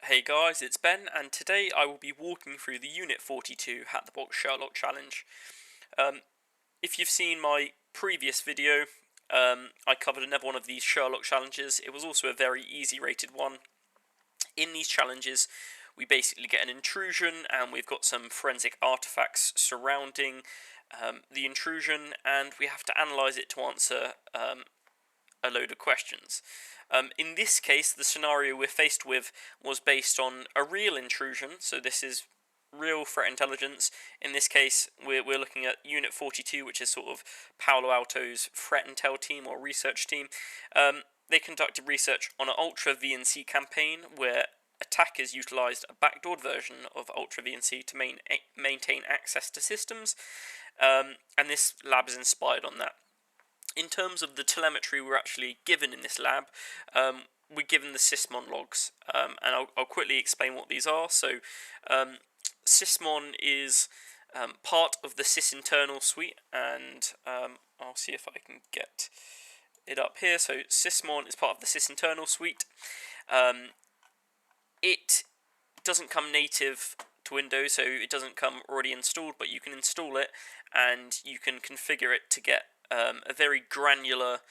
Hey guys, it's Ben, and today I will be walking through the Unit42 HackTheBox Sherlock challenge. If you've seen my previous video, I covered another one of these Sherlock challenges. It was also a very easy rated one. In these challenges, we basically get an intrusion, and we've got some forensic artifacts surrounding the intrusion, and we have to analyse it to answer a load of questions. In this case, the scenario we're faced with was based on a real intrusion, so this is real threat intelligence. In this case, we're looking at Unit42, which is sort of Palo Alto's threat intel team or research team. They conducted research on an UltraVNC campaign where attackers utilised a backdoored version of UltraVNC to maintain access to systems, and this lab is inspired on that. In terms of the telemetry we're actually given in this lab, we're given the Sysmon logs, and I'll quickly explain what these are. So, Sysmon is part of the sysinternal suite, and I'll see if I can get it up here. So, Sysmon is part of the sysinternal suite. It doesn't come native to Windows, so it doesn't come already installed, but you can install it and you can configure it to get a very granular,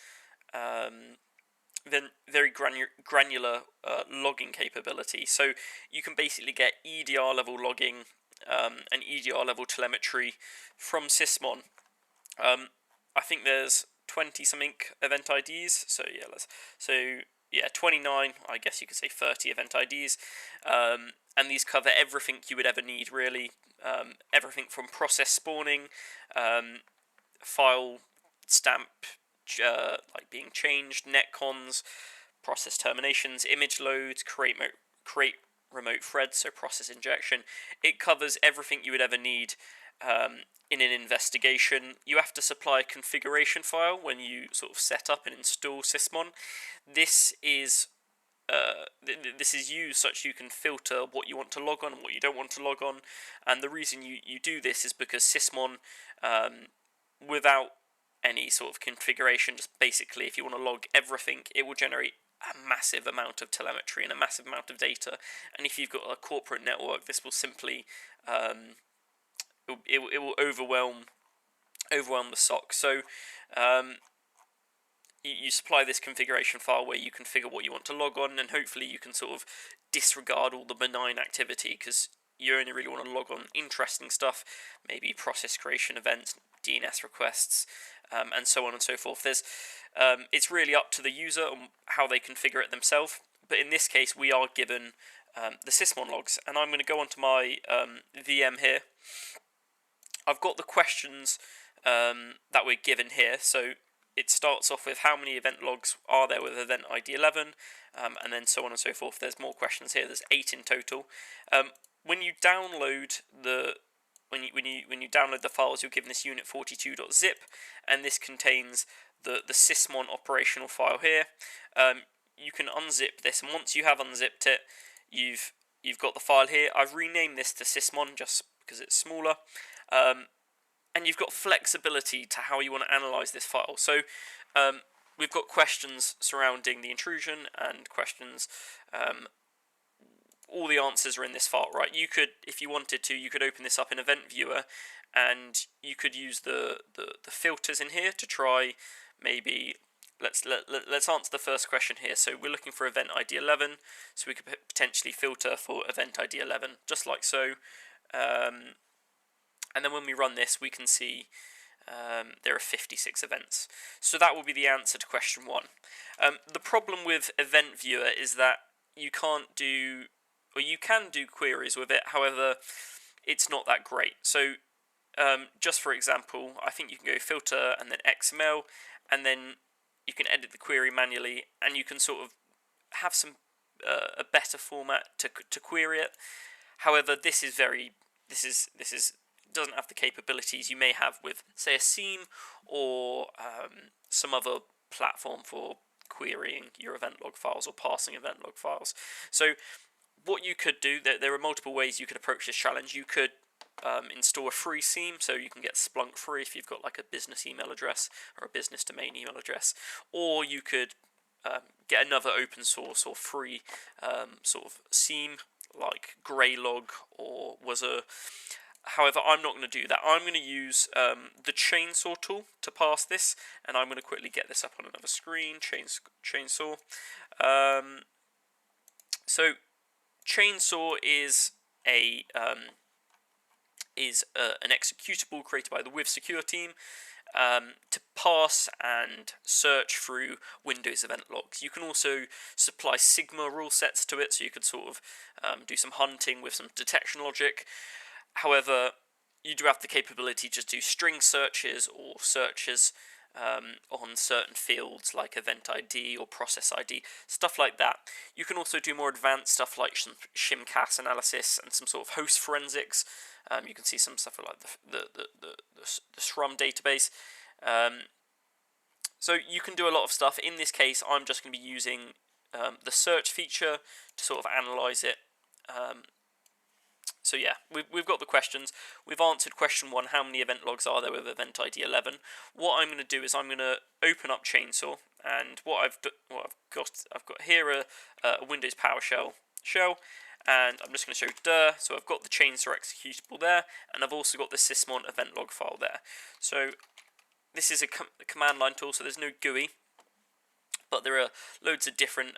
logging capability. So you can basically get EDR level logging and EDR level telemetry from Sysmon. I think there's 20 something event IDs. So yeah, 29. I guess you could say 30 event IDs, and these cover everything you would ever need, really. Everything from process spawning, file stamp like being changed, netcons, process terminations, image loads, create remote threads, so process injection. It covers everything you would ever need in an investigation. You have to supply a configuration file when you sort of set up and install Sysmon. This is used such you can filter what you want to log on and what you don't want to log on. And the reason you do this is because Sysmon, without any sort of configuration, just basically if you want to log everything, it will generate a massive amount of telemetry and a massive amount of data. And if you've got a corporate network, this will simply it will overwhelm the SOC. So you supply this configuration file where you configure what you want to log on, and hopefully you can sort of disregard all the benign activity, because you only really want to log on interesting stuff, maybe process creation events, DNS requests, and so on and so forth. It's really up to the user on how they configure it themselves, but in this case we are given the Sysmon logs, and I'm going to go onto my VM here. I've got the questions that we're given here, so it starts off with how many event logs are there with event ID 11, and then so on and so forth. There's more questions here. There's 8 in total. When you download when you download the files, you're given this unit42.zip, and this contains the Sysmon operational file here. You can unzip this, and once you have unzipped it, you've got the file here. I've renamed this to Sysmon just because it's smaller. And you've got flexibility to how you want to analyze this file. So we've got questions surrounding the intrusion and questions. All the answers are in this file, right? You could, if you wanted to, you could open this up in Event Viewer, and you could use the filters in here to try. Maybe let's answer the first question here. So we're looking for event ID 11, so we could potentially filter for event ID 11, just like so. And then when we run this, we can see there are 56 events. So that will be the answer to question 1. The problem with Event Viewer is that you can't do, or you can do queries with it, however, it's not that great. So just for example, I think you can go filter and then XML, and then you can edit the query manually, and you can sort of have some a better format to query it. However, this doesn't have the capabilities you may have with, say, a Seam or some other platform for querying your event log files or parsing event log files. So what you could do, there are multiple ways you could approach this challenge. You could install a free Seam, so you can get Splunk free if you've got like a business email address or a business domain email address, or you could get another open source or free sort of seam like Greylog or Wazoo. However, I'm not going to do that. I'm going to use the chainsaw tool to pass this, and I'm going to quickly get this up on another screen. Chainsaw. So chainsaw is an executable created by the with-secure team to pass and search through Windows event logs. You can also supply Sigma rule sets to it, so you could sort of do some hunting with some detection logic. However, you do have the capability to do string searches or searches on certain fields like event ID or process ID, stuff like that. You can also do more advanced stuff like some shimcast analysis and some sort of host forensics. You can see some stuff like the SRUM database. So you can do a lot of stuff. In this case, I'm just going to be using the search feature to sort of analyze it. So yeah, we've got the questions. We've answered question 1, how many event logs are there with event ID 11? What I'm going to do is I'm going to open up Chainsaw, and I've got here a Windows PowerShell shell, and I'm just going to show dir. So I've got the Chainsaw executable there, and I've also got the Sysmon event log file there. So this is a command line tool, so there's no GUI. But there are loads of different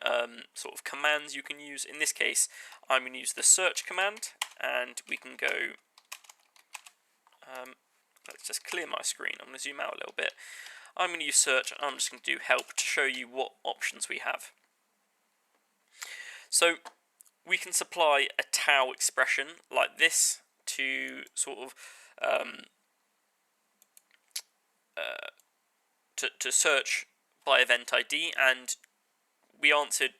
sort of commands you can use. In this case, I'm going to use the search command, and we can go, let's just clear my screen. I'm going to zoom out a little bit. I'm going to use search, and I'm just going to do help to show you what options we have. So we can supply a tau expression like this to sort of to search by event ID, and we answered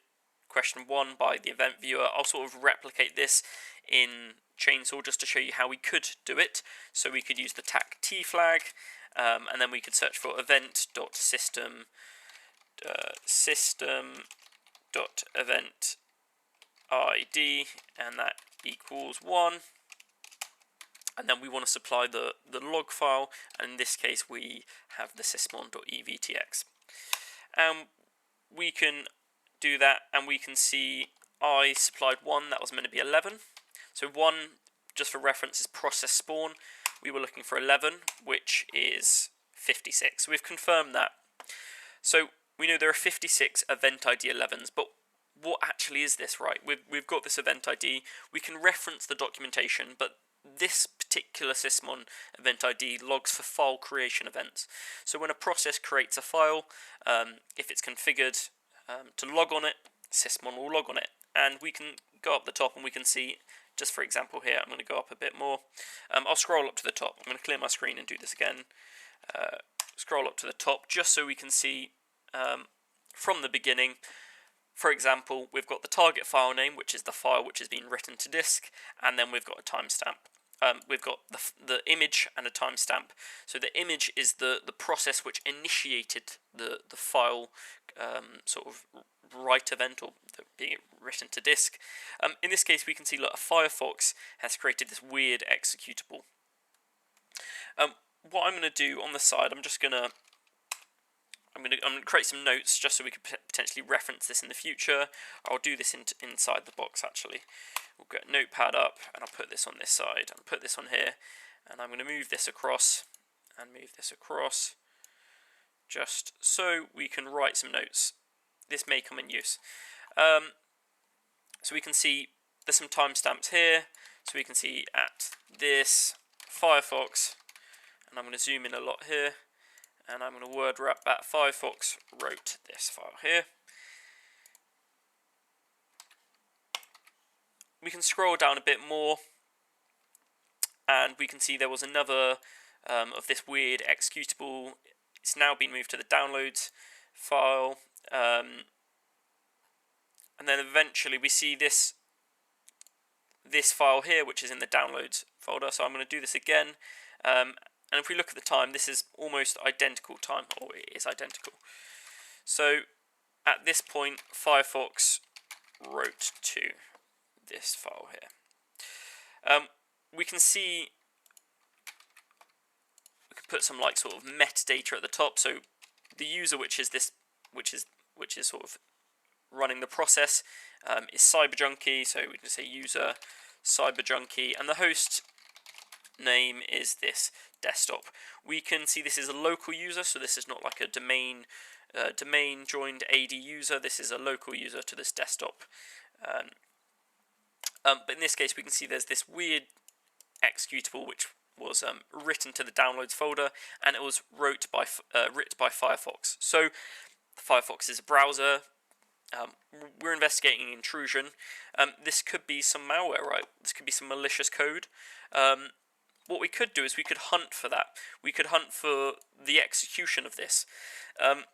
question 1 by the event viewer. I'll sort of replicate this in Chainsaw just to show you how we could do it. So we could use the tac t flag, and then we could search for event.system system.event ID, and that equals 1. And then we want to supply the log file, and in this case we have the sysmon.evtx. We can do that, and we can see I supplied 1, that was meant to be 11. So 1, just for reference, is process spawn. We were looking for 11, which is 56. So we've confirmed that. So we know there are 56 event ID 11s, but what actually is this, right? We've got this event ID. We can reference the documentation, but this particular Sysmon event ID logs for file creation events. So when a process creates a file, if it's configured to log on it, Sysmon will log on it. And we can go up the top and we can see, just for example here, I'm going to go up a bit more. I'll scroll up to the top. I'm going to clear my screen and do this again. Scroll up to the top just so we can see from the beginning. For example, we've got the target file name, which is the file which has been written to disk, and then we've got a timestamp. We've got the image and a timestamp. So the image is the process which initiated the file sort of write event, or being written to disk. In this case, we can see, look, Firefox has created this weird executable. What I'm going to do on the side, I'm going to create some notes just so we could potentially reference this in the future. I'll do this inside the box actually. We'll get Notepad up, and I'll put this on this side, and put this on here, and I'm going to move this across, and move this across, just so we can write some notes. This may come in use. So we can see there's some timestamps here, so we can see at this Firefox, and I'm going to zoom in a lot here, and I'm going to word wrap that Firefox wrote this file here. We can scroll down a bit more, and we can see there was another of this weird executable. It's now been moved to the downloads file, and then eventually we see this file here, which is in the downloads folder. So I'm going to do this again, and if we look at the time, this is almost identical time, or it is identical. So at this point, Firefox wrote to this file here. We can see, we can put some like sort of metadata at the top. So the user, which is which is sort of running the process, is cyberjunkie. So we can say user cyberjunkie, and the host name is this desktop. We can see this is a local user, so this is not like a domain joined AD user. This is a local user to this desktop. But in this case, we can see there's this weird executable which was written to the downloads folder, and it was written by Firefox. So Firefox is a browser. We're investigating intrusion. This could be some malware, right? This could be some malicious code. What we could do is we could hunt for that. We could hunt for the execution of this. And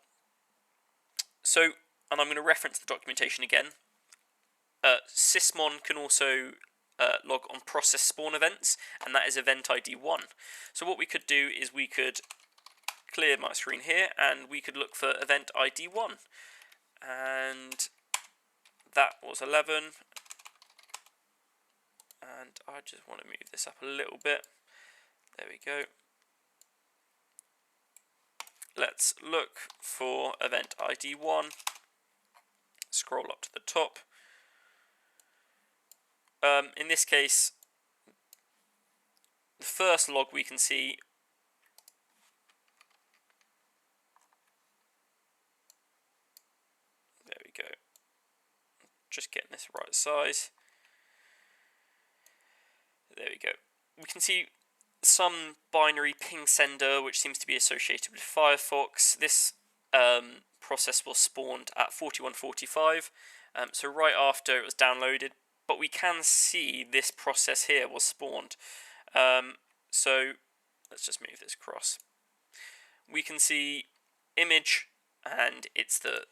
I'm going to reference the documentation again. Sysmon can also log on process spawn events, and that is event ID 1. So what we could do is we could clear my screen here, and we could look for event ID 1. And that was 11. And I just want to move this up a little bit. There we go. Let's look for event ID 1. Scroll up to the top. In this case, the first log we can see there we go. Just getting this right size. There we go. We can see some binary ping sender which seems to be associated with Firefox. This process was spawned at 41:45, so right after it was downloaded. But we can see this process here was spawned. So let's just move this across. We can see image, and it's the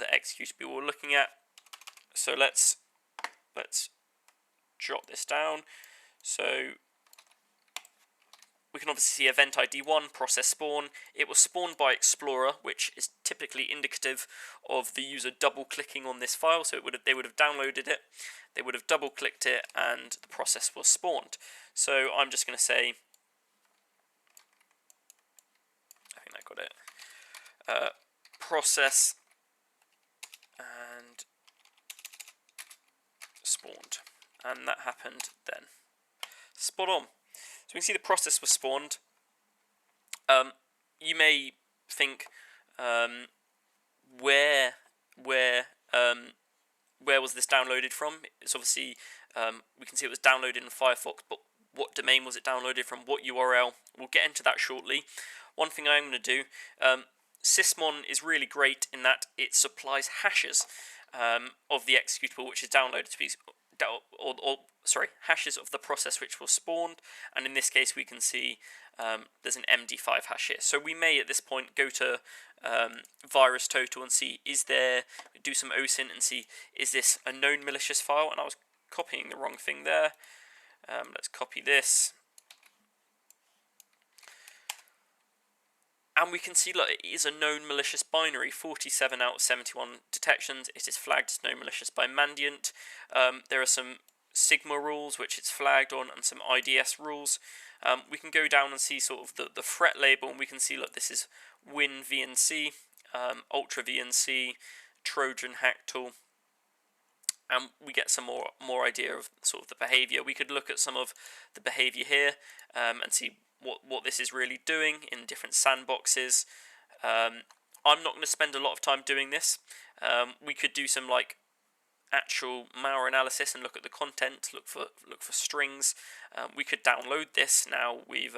executable we're looking at. So let's jot this down. So we can obviously see event ID 1, process spawn. It was spawned by Explorer, which is typically indicative of the user double-clicking on this file. So they would have downloaded it, they would have double-clicked it, and the process was spawned. So I'm just going to say, I think I got it, process and spawned, and that happened then. Spot on. So we can see the process was spawned. You may think, where was this downloaded from? It's obviously, we can see it was downloaded in Firefox, but what domain was it downloaded from? What URL? We'll get into that shortly. One thing I'm going to do, Sysmon is really great in that it supplies hashes of the executable which is downloaded to be, hashes of the process which was spawned, and in this case we can see there's an MD5 hash here. So we may at this point go to VirusTotal and see, do some OSINT and see, is this a known malicious file? And I was copying the wrong thing there. Let's copy this. And we can see, look, it is a known malicious binary. 47 out of 71 detections. It is flagged as known malicious by Mandiant. There are some Sigma rules which it's flagged on, and some IDS rules. We can go down and see sort of the threat label, and we can see, look, this is WinVNC, UltraVNC, Trojan hack tool, and we get some more idea of sort of the behavior. We could look at some of the behavior here and see what this is really doing in different sandboxes. I'm not going to spend a lot of time doing this. We could do some like actual malware analysis and look at the content, look for strings. We could download this now. We've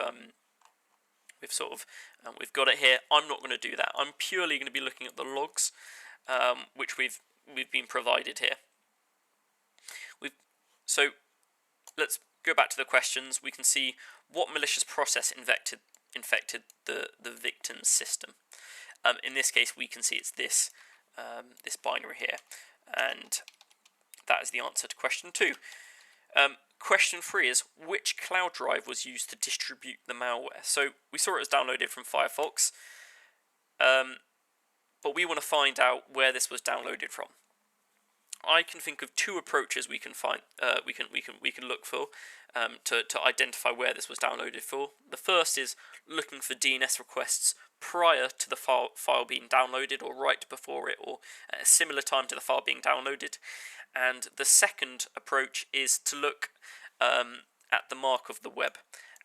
got it here. I'm not going to do that. I'm purely going to be looking at the logs, which we've been provided here. So let's go back to the questions. We can see what malicious process infected the victim's system. In this case, we can see it's this binary here, and that is the answer to question 2. Question 3 is, which cloud drive was used to distribute the malware? So we saw it was downloaded from Firefox, but we want to find out where this was downloaded from. I can think of two approaches we can find. We can look for to identify where this was downloaded for. The first is looking for DNS requests prior to the file being downloaded, or right before it, or at a similar time to the file being downloaded. And the second approach is to look at the mark of the web.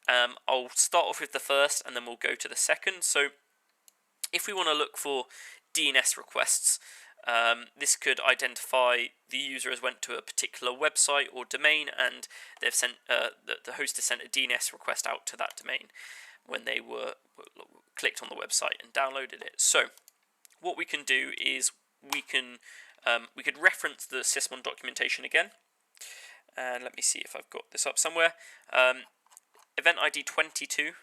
I'll start off with the first, and then we'll go to the second. So if we want to look for DNS requests, this could identify the user has went to a particular website or domain, and they've sent the host has sent a DNS request out to that domain when they were clicked on the website and downloaded it. So what we can do is we could reference the Sysmon documentation again, and let me see if I've got this up somewhere. Event ID 22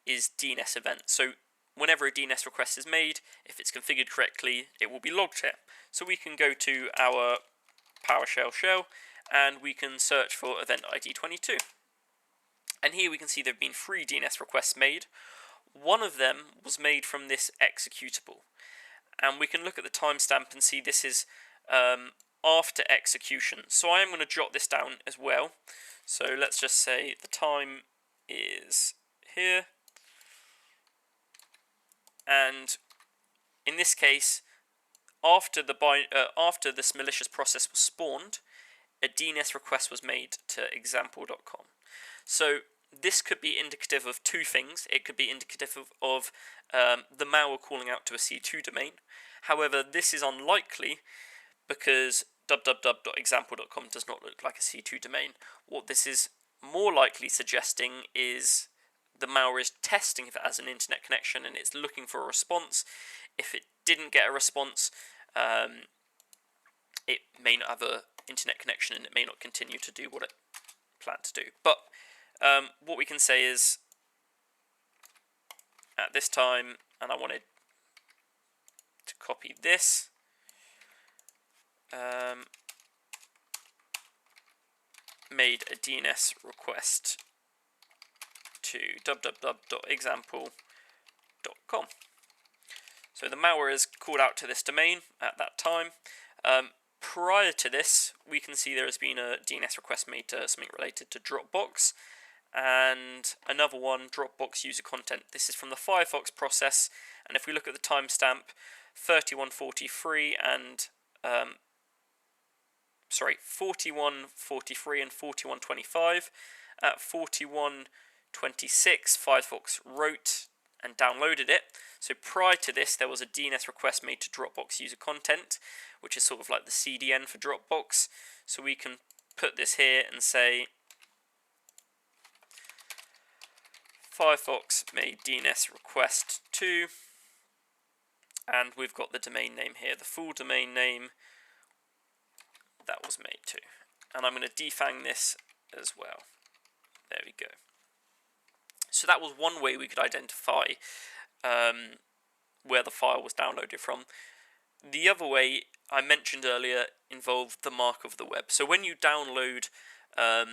is DNS event. So whenever a DNS request is made, if it's configured correctly, it will be logged here. So we can go to our PowerShell shell, and we can search for event ID 22. And here we can see there have been 3 DNS requests made. One of them was made from this executable. And we can look at the timestamp and see this is after execution. So I am going to jot this down as well. So let's just say the time is here. And in this case, after this malicious process was spawned, a DNS request was made to example.com. So this could be indicative of 2 things. It could be indicative of the malware calling out to a C2 domain. However, this is unlikely because www.example.com does not look like a C2 domain. What this is more likely suggesting is the malware is testing if it has an internet connection and it's looking for a response. If it didn't get a response, it may not have an internet connection and it may not continue to do what it planned to do. But what we can say is at this time, and I wanted to copy this, made a DNS request to www.example.com. So the malware is called out to this domain at that time. Prior to this, we can see there has been a DNS request made to something related to Dropbox, and another one, Dropbox user content. This is from the Firefox process, and if we look at the timestamp, 3143 and 4143 and 4125. At 4126, Firefox wrote and downloaded it. So prior to this, there was a DNS request made to Dropbox user content, which is sort of like the CDN for Dropbox. So we can put this here and say Firefox made DNS request to, and we've got the domain name here, the full domain name that was made to. And I'm going to defang this as well. There we go. So that was one way we could identify where the file was downloaded from. The other way I mentioned earlier involved the mark of the web. So when you download a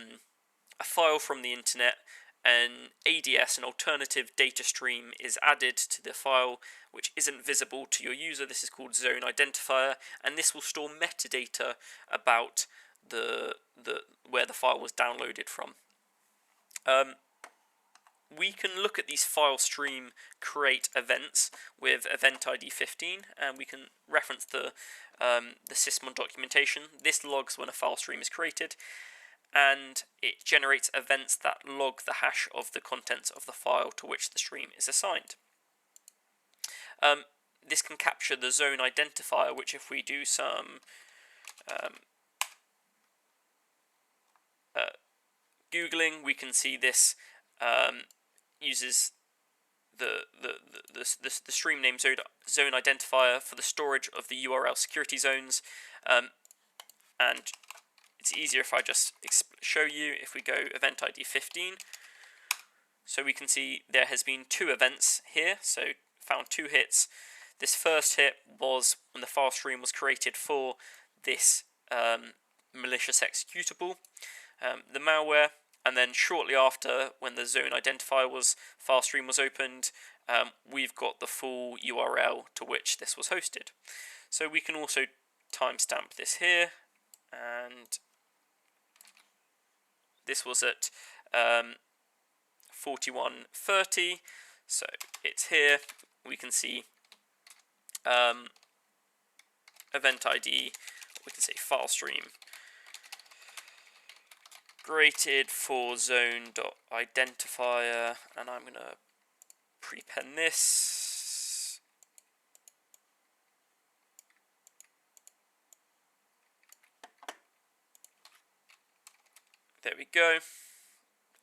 file from the internet, an ADS, an alternative data stream, is added to the file which isn't visible to your user. This is called zone identifier, and this will store metadata about where the file was downloaded from. We can look at these file stream create events with event ID 15, and we can reference the Sysmon documentation. This logs when a file stream is created, and it generates events that log the hash of the contents of the file to which the stream is assigned. This can capture the zone identifier, which if we do some Googling, we can see this uses the stream name zone identifier for the storage of the URL security zones, and it's easier if I just show you. If we go event ID 15, so we can see there has been 2 events here, so found 2 hits. This first hit was when the file stream was created for this malicious executable, the malware, and then shortly after, when the zone identifier file stream was opened, we've got the full URL to which this was hosted. So we can also timestamp this here and this was at 4130, so it's here. We can see event ID, we can say file stream created for zone.identifier, and I'm going to prepend this. There we go.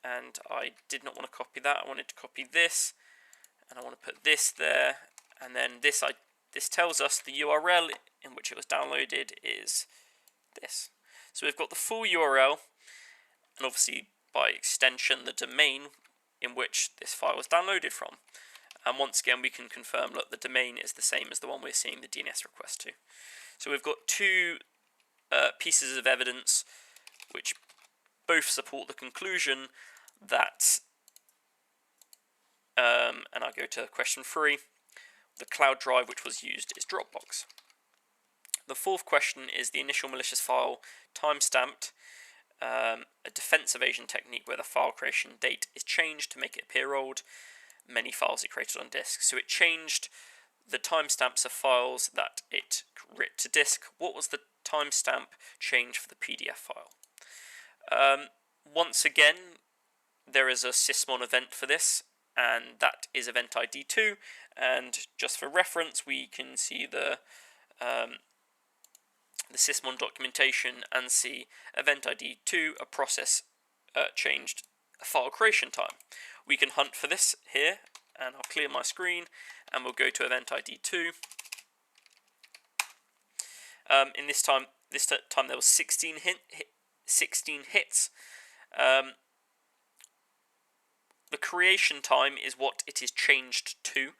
And I did not want to copy that. I wanted to copy this, and I want to put this there, and then this tells us the URL in which it was downloaded is this. So we've got the full URL, and obviously by extension the domain in which this file was downloaded from. And once again we can confirm that the domain is the same as the one we're seeing the DNS request to. So we've got two pieces of evidence which both support the conclusion that, and I'll go to question 3, the cloud drive which was used is Dropbox. The fourth question is the initial malicious file timestamped, a defense evasion technique where the file creation date is changed to make it appear old. Many files it created on disk. So it changed the timestamps of files that it writ to disk. What was the timestamp change for the PDF file? Once again, there is a Sysmon event for this, and that is event ID 2. And just for reference, we can see the Sysmon documentation and see event ID 2, a process changed file creation time. We can hunt for this here, and I'll clear my screen, and we'll go to event ID 2. In this time there was 16 hits. The creation time is what it is changed to,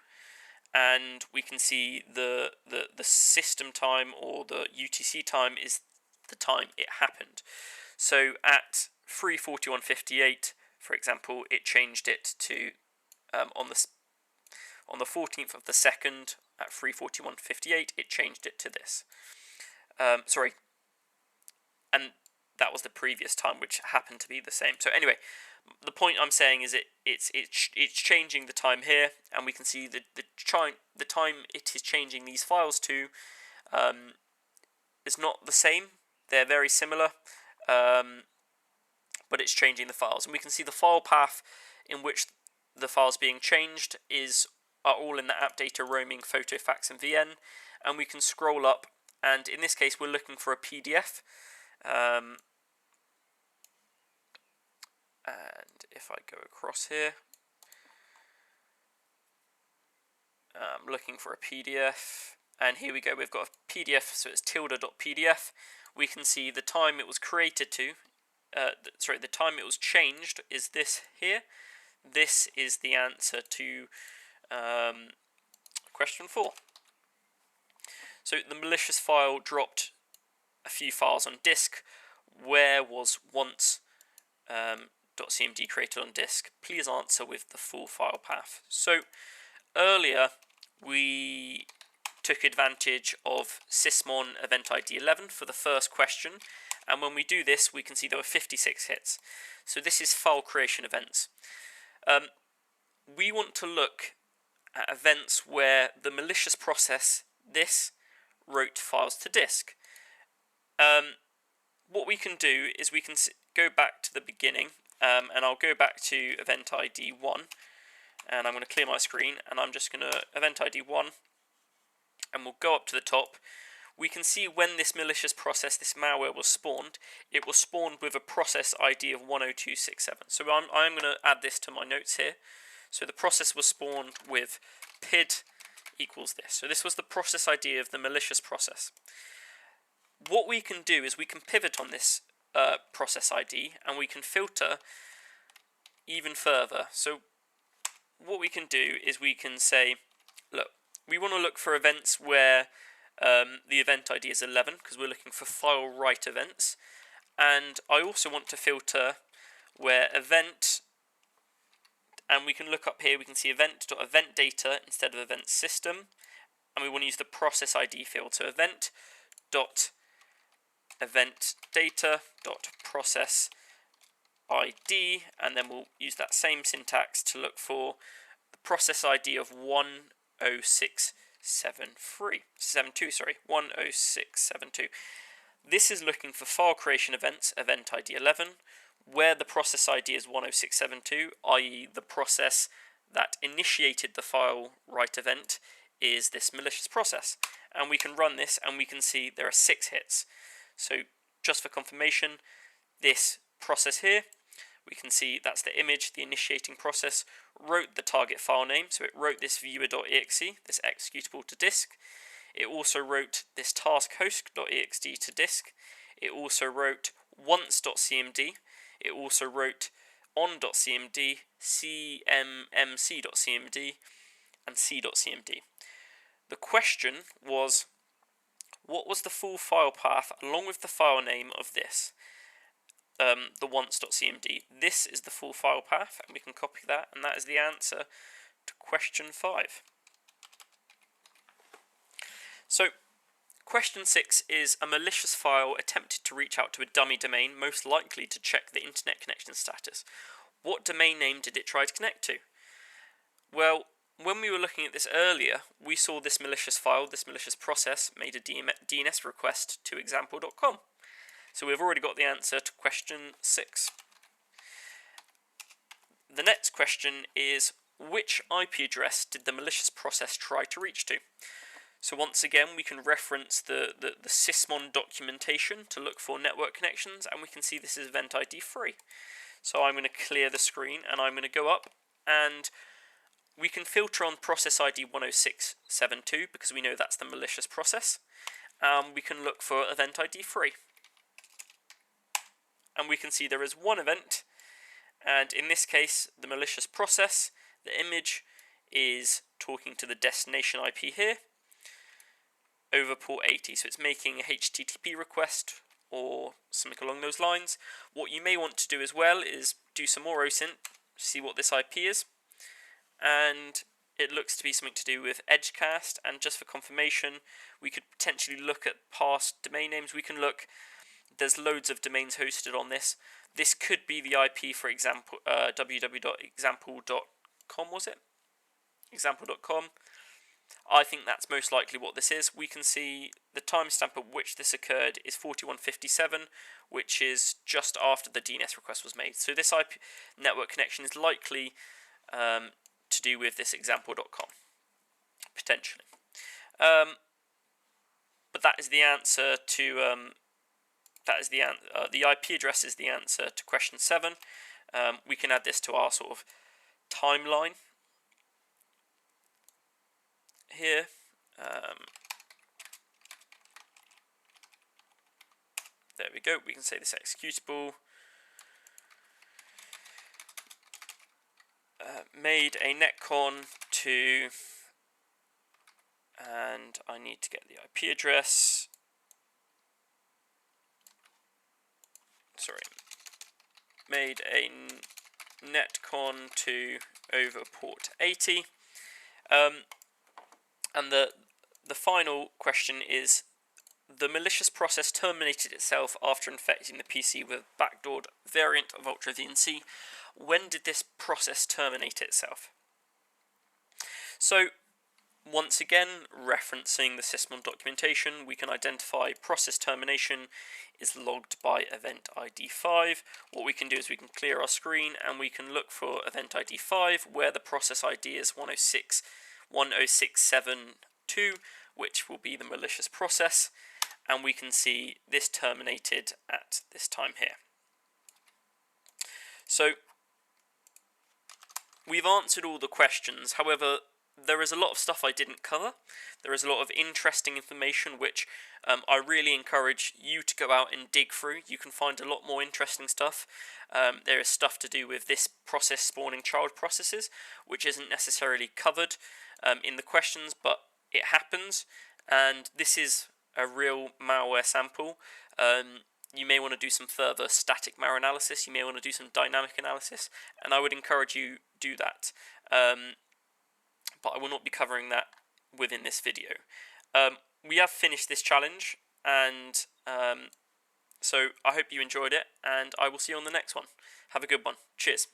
and we can see the system time, or the UTC time, is the time it happened. So at 3:41:58, for example, it changed it to on the 14th of the 2nd at 3:41:58, it changed it to this. Sorry, and that was the previous time, which happened to be the same. So anyway, the point I'm saying is it's changing the time here, and we can see the time it is changing these files to is not the same. They're very similar, but it's changing the files, and we can see the file path in which the files being changed are all in the app data roaming photo fax and VN, and we can scroll up, and in this case we're looking for a PDF. And if I go across here, I'm looking for a PDF, and here we go, we've got a PDF, so it's tilde.pdf. We can see the time it was created to, the time it was changed is this here. This is the answer to question 4. So the malicious file dropped a few files on disk. Where was once .cmd created on disk? Please answer with the full file path. So earlier we took advantage of Sysmon event ID 11 for the first question, and when we do this we can see there were 56 hits. So this is file creation events. We want to look at events where the malicious process wrote files to disk. What we can do is we can go back to the beginning, and I'll go back to event ID 1, and I'm going to clear my screen, and I'm just going to event ID 1, and we'll go up to the top. We can see when this malicious process, this malware, was spawned. It was spawned with a process ID of 10267. So I'm going to add this to my notes here. So the process was spawned with PID equals this. So this was the process ID of the malicious process. What we can do is we can pivot on this process ID, and we can filter even further. So what we can do is we can say, look, we want to look for events where the event ID is 11, because we're looking for file write events, and I also want to filter where event, and we can look up here, we can see event.event data instead of event system, and we want to use the process ID field, so event.data event data dot process ID, and then we'll use that same syntax to look for the process ID of 10672. This is looking for file creation events, event ID 11, where the process ID is 10672, i.e. the process that initiated the file write event is this malicious process. And we can run this and we can see there are 6 hits. So just for confirmation, this process here, we can see that's the image, the initiating process, wrote the target file name, so it wrote this viewer.exe, this executable to disk. It also wrote this task host.exe to disk. It also wrote once.cmd. It also wrote on.cmd, cmmc.cmd, and c.cmd. The question was, what was the full file path along with the file name of this? The once.cmd. This is the full file path, and we can copy that, and that is the answer to question 5. So, question 6 is a malicious file attempted to reach out to a dummy domain, most likely to check the internet connection status. What domain name did it try to connect to? Well, when we were looking at this earlier, we saw this malicious file, this malicious process, made a DNS request to example.com. So we've already got the answer to question 6. The next question is, which IP address did the malicious process try to reach to? So once again, we can reference the Sysmon documentation to look for network connections, and we can see this is event ID 3. So I'm going to clear the screen, and I'm going to go up, and we can filter on process ID 10672, because we know that's the malicious process. We can look for event ID 3. And we can see there is one event, and in this case, the malicious process, the image is talking to the destination IP here over port 80. So it's making a HTTP request or something along those lines. What you may want to do as well is do some more OSINT, see what this IP is, and it looks to be something to do with Edgecast. And just for confirmation, we could potentially look at past domain names. We can look. There's loads of domains hosted on this. This could be the IP, for example, www.example.com, was it? Example.com. I think that's most likely what this is. We can see the timestamp at which this occurred is 4157, which is just after the DNS request was made. So this IP network connection is likely to do with this example.com, potentially. But that is the answer to... the IP address is the answer to question 7. We can add this to our sort of timeline here. There we go. We can say this executable made a netcon to, and I need to get the IP address. Sorry, made a netcon to over port 80, and the final question is, the malicious process terminated itself after infecting the PC with a backdoored variant of UltraVNC. When did this process terminate itself? So, once again, referencing the Sysmon documentation, we can identify process termination is logged by event ID 5. What we can do is we can clear our screen and we can look for event ID 5, where the process ID is 10672, which will be the malicious process, and we can see this terminated at this time here. So we've answered all the questions. However, there is a lot of stuff I didn't cover. There is a lot of interesting information which I really encourage you to go out and dig through. You can find a lot more interesting stuff. There is stuff to do with this process spawning child processes, which isn't necessarily covered in the questions, but it happens, and this is a real malware sample. You may want to do some further static malware analysis, you may want to do some dynamic analysis, and I would encourage you do that. But I will not be covering that within this video. We have finished this challenge, and So I hope you enjoyed it, and I will see you on the next one. Have a good one. Cheers.